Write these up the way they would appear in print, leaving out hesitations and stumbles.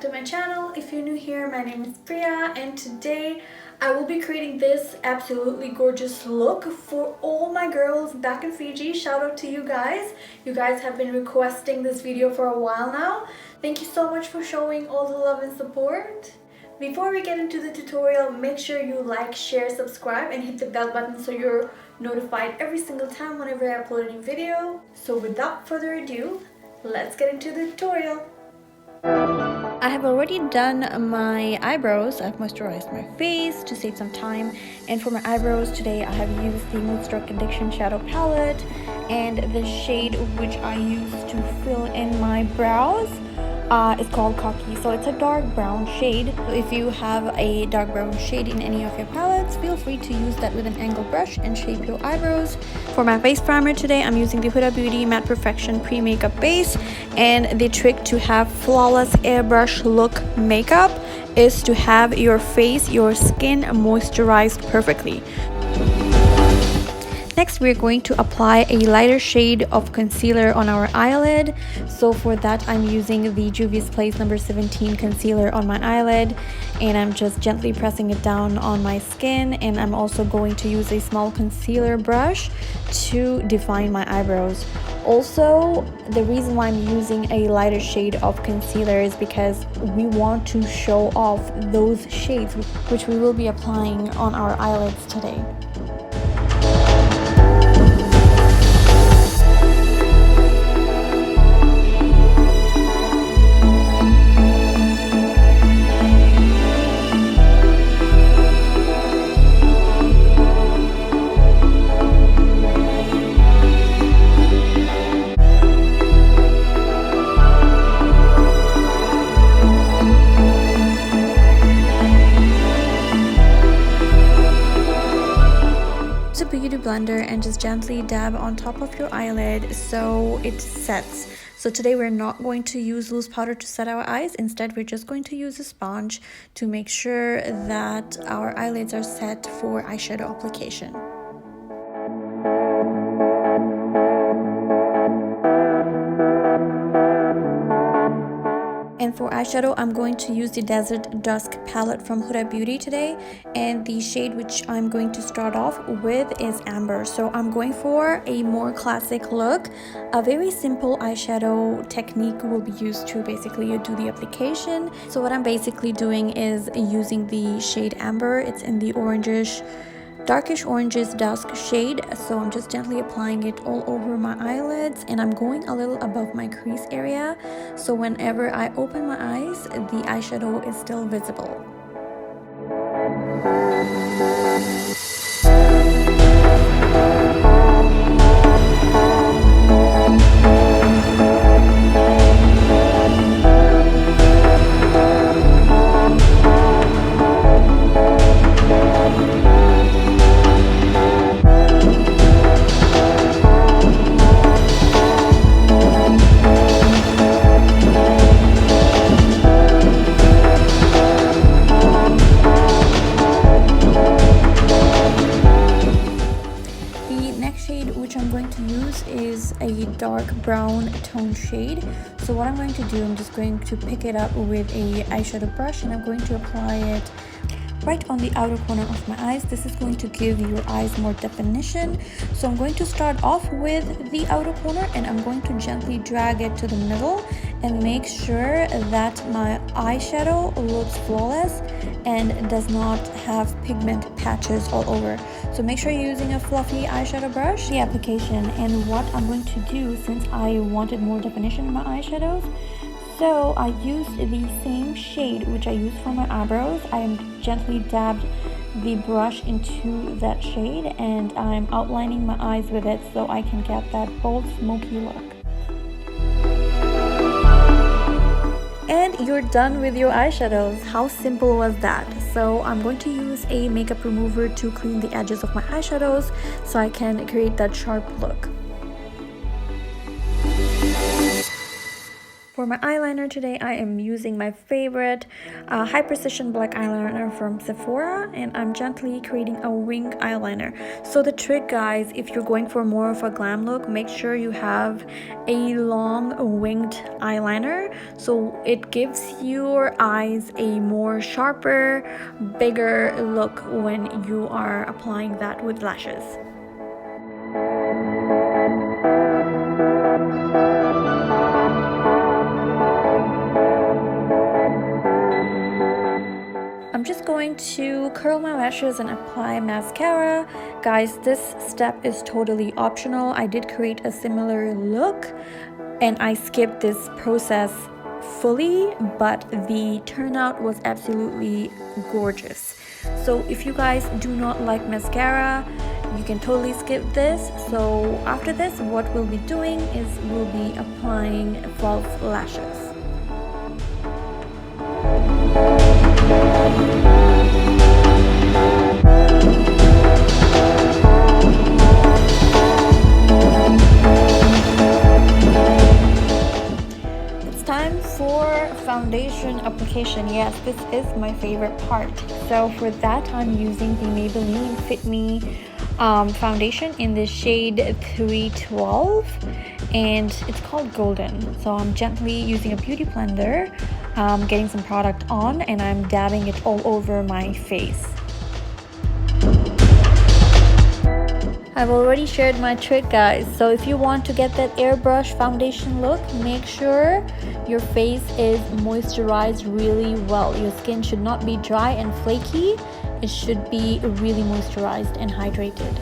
to my channel. If you're new here, my name is Priya and today I will be creating this absolutely gorgeous look for all my girls back in Fiji. Shout out to you guys. You guys have been requesting this video for a while now. Thank you so much for showing all the love and support. Before we get into the tutorial, make sure you like, share, subscribe and hit the bell button so you're notified every single time whenever I upload a new video. So without further ado, let's get into the tutorial. I have already done my eyebrows. I've moisturized my face to save some time, and for my eyebrows today I have used the Moonstruck Addiction Shadow Palette, and the shade which I use to fill in my brows is called Cocky. So it's a dark brown shade. So if you have a dark brown shade in any of your palettes, feel free to use that with an angled brush and shape your eyebrows. For my face primer today, I'm using the Huda Beauty Matte Perfection Pre-Makeup Base, and the trick to have flawless airbrush look makeup is to have your face, your skin moisturized perfectly. Next, we're going to apply a lighter shade of concealer on our eyelid. So for that, I'm using the Juvia's Place number 17 concealer on my eyelid, and I'm just gently pressing it down on my skin, and I'm also going to use a small concealer brush to define my eyebrows. Also, the reason why I'm using a lighter shade of concealer is because we want to show off those shades which we will be applying on our eyelids today. Blender and just gently dab on top of your eyelid so it sets. So today we're not going to use loose powder to set our eyes. Instead, we're just going to use a sponge to make sure that our eyelids are set for eyeshadow application. And for eyeshadow, I'm going to use the Desert Dusk palette from Huda Beauty today, and the shade which I'm going to start off with is Amber. So I'm going for a more classic look. A very simple eyeshadow technique will be used to basically do the application. So what I'm basically doing is using the shade Amber. It's in the darkish oranges dusk shade, so I'm just gently applying it all over my eyelids, and I'm going a little above my crease area, so whenever I open my eyes, the eyeshadow is still visible. Is a dark brown tone shade. So what I'm going to do, I'm just going to pick it up with a eyeshadow brush, and I'm going to apply it right on the outer corner of my eyes. This is going to give your eyes more definition. So I'm going to start off with the outer corner, and I'm going to gently drag it to the middle and make sure that my eyeshadow looks flawless and does not have pigment patches all over. So make sure you're using a fluffy eyeshadow brush. The application, and what I'm going to do, since I wanted more definition in my eyeshadows, so I used the same shade which I used for my eyebrows. I gently dabbed the brush into that shade, and I'm outlining my eyes with it so I can get that bold smoky look. And you're done with your eyeshadows. How simple was that? So I'm going to use a makeup remover to clean the edges of my eyeshadows so I can create that sharp look. For my eyeliner today, I am using my favorite high precision black eyeliner from Sephora, and I'm gently creating a wing eyeliner. So the trick, guys, if you're going for more of a glam look, make sure you have a long winged eyeliner, so it gives your eyes a more sharper, bigger look when you are applying that with lashes. I'm just going to curl my lashes and apply mascara. Guys, this step is totally optional. I did create a similar look and I skipped this process fully, but the turnout was absolutely gorgeous. So if you guys do not like mascara, you can totally skip this. So after this, what we'll be doing is we'll be applying false lashes. It's time for foundation application. Yes, this is my favorite part. So for that, I'm using the Maybelline Fit Me foundation in the shade 312, and it's called Golden. So I'm gently using a beauty blender, getting some product on, and I'm dabbing it all over my face. I've already shared my trick, guys, so if you want to get that airbrush foundation look, make sure your face is moisturized really well. Your skin should not be dry and flaky. It should be really moisturized and hydrated.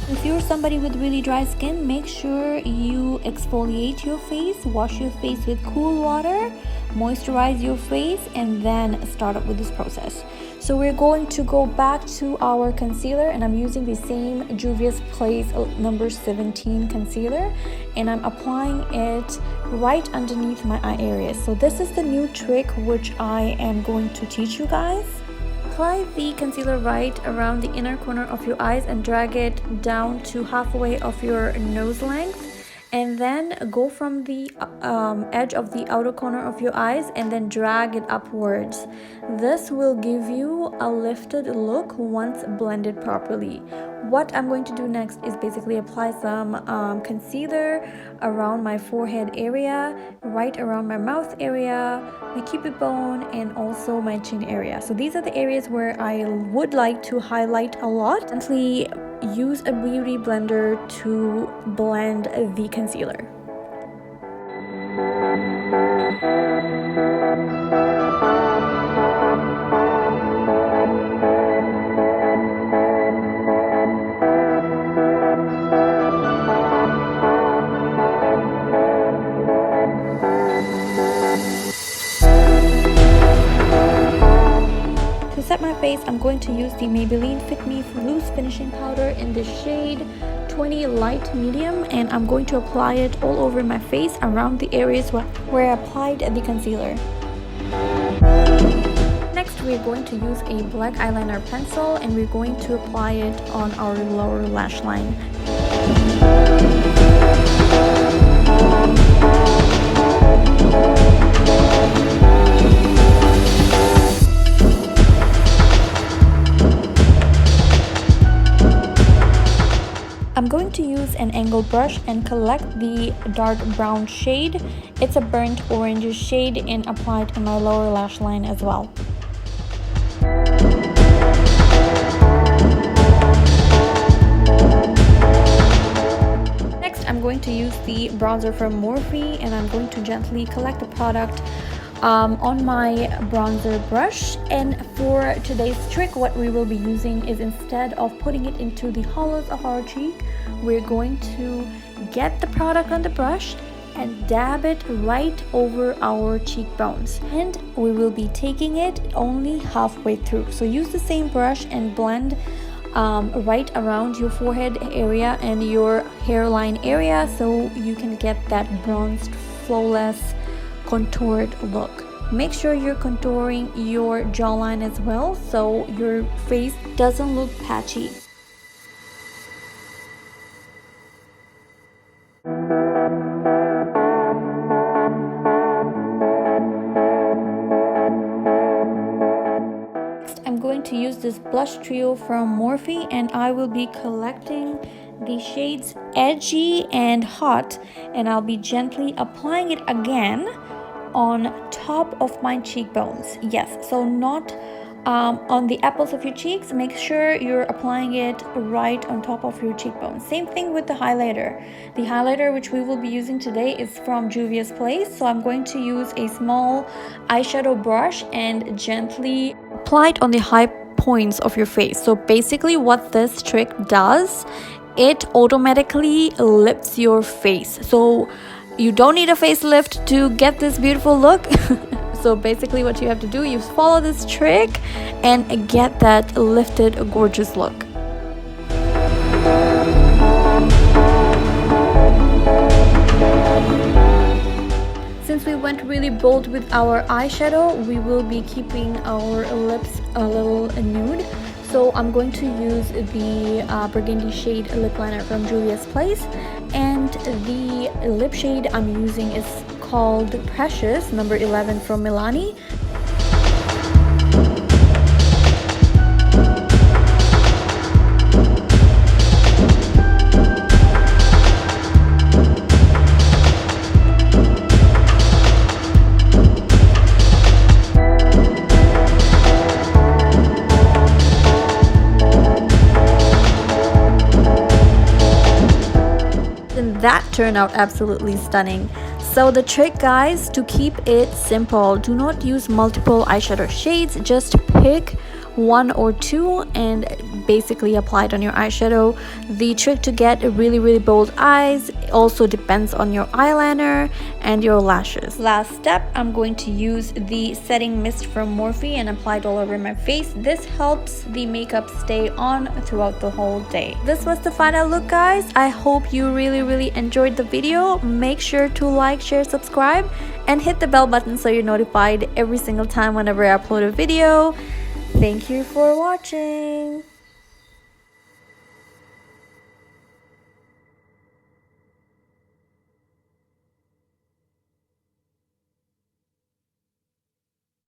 If you're somebody with really dry skin, make sure you exfoliate your face, wash your face with cool water, moisturize your face, and then start up with this process. So we're going to go back to our concealer, and I'm using the same Juvia's Place number 17 concealer, and I'm applying it right underneath my eye area. So this is the new trick which I am going to teach you guys. Apply the concealer right around the inner corner of your eyes and drag it down to halfway of your nose length, and then go from the edge of the outer corner of your eyes and then drag it upwards. This will give you a lifted look once blended properly. What I'm going to do next is basically apply some concealer around my forehead area, right around my mouth area, my cupid bone, and also my chin area. So these are the areas where I would like to highlight a lot. Simply use a beauty blender to blend the concealer. To set my face, I'm going to use the Maybelline Fit Me Loose Finishing Powder in the shade 20 Light Medium, and I'm going to apply it all over my face around the areas where I applied the concealer. Next, we're going to use a black eyeliner pencil, and we're going to apply it on our lower lash line. I'm going to use an angled brush and collect the dark brown shade. It's a burnt orange shade, and apply it on my lower lash line as well. Next, I'm going to use the bronzer from Morphe, and I'm going to gently collect the product on my bronzer brush. And for today's trick, what we will be using is, instead of putting it into the hollows of our cheek, we're going to get the product on the brush and dab it right over our cheekbones, and we will be taking it only halfway through. So use the same brush and blend right around your forehead area and your hairline area, so you can get that bronzed, flawless, contoured look. Make sure you're contouring your jawline as well, so your face doesn't look patchy. to use this blush trio from Morphe, and I will be collecting the shades Edgy and Hot, and I'll be gently applying it again on top of my cheekbones. Yes, so not on the apples of your cheeks. Make sure you're applying it right on top of your cheekbones. Same thing with the highlighter. The highlighter which we will be using today is from Juvia's Place, so I'm going to use a small eyeshadow brush and gently apply it on the high points of your face. So basically what this trick does, it automatically lifts your face, so you don't need a facelift to get this beautiful look. So basically what you have to do, you follow this trick and get that lifted, gorgeous look. Since we went really bold with our eyeshadow, we will be keeping our lips a little nude. So I'm going to use the burgundy shade lip liner from Juvia's Place, and the lip shade I'm using is called Precious number 11 from Milani. And that turned out absolutely stunning. So the trick, guys, to keep it simple, do not use multiple eyeshadow shades, just pick one or two and basically apply it on your eyeshadow. The trick to get really bold eyes also depends on your eyeliner and your lashes. Last step, I'm going to use the setting mist from Morphe and apply it all over my face. This helps the makeup stay on throughout the whole day. This was the final look, guys. I hope you really enjoyed the video. Make sure to like, share, subscribe, and hit the bell button so you're notified every single time whenever I upload a video. Thank you for watching.